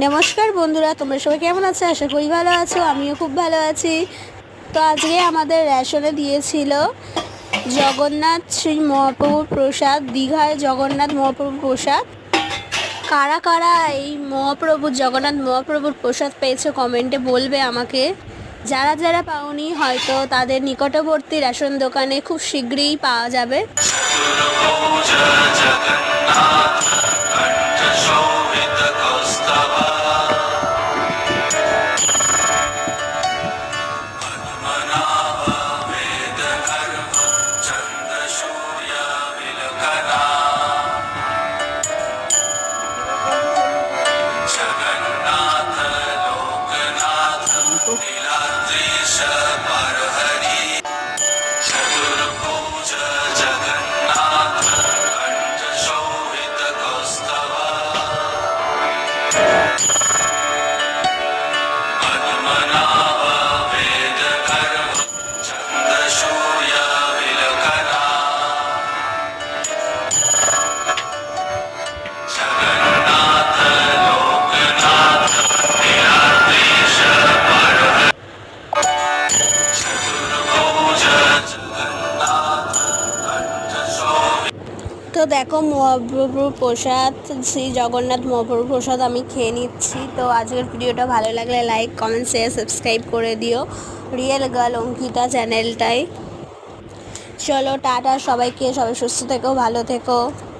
নমস্কার বন্ধুরা, তোমরা সবাই কেমন আছো? আশা করি ভালো আছো। আমিও খুব ভালো আছি। তো আজকে আমাদের রেশনে দিয়েছিল জগন্নাথ শ্রী মহাপ্রভুর প্রসাদ, দীঘায় জগন্নাথ মহাপ্রভুর প্রসাদ। কারা কারা এই জগন্নাথ মহাপ্রভুর প্রসাদ পেয়েছো কমেন্টে বলবে আমাকে। যারা যারা পাওনি হয়তো তাদের নিকটবর্তী রেশন দোকানে খুব শীঘ্রই পাওয়া যাবে। তো দেখো মহাপ্রভুর প্রসাদ, শ্রী জগন্নাথ মহাপ্রভুর প্রসাদ আমি খেয়ে নিচ্ছি। তো আজকের ভিডিওটা ভালো লাগলে লাইক, কমেন্ট, শেয়ার, সাবস্ক্রাইব করে দিও রিয়েল গার্ল অঙ্কিতা চ্যানেলটাই। চলো টাটা সবাইকে, সবাই সুস্থ থেকো, ভালো থেকো।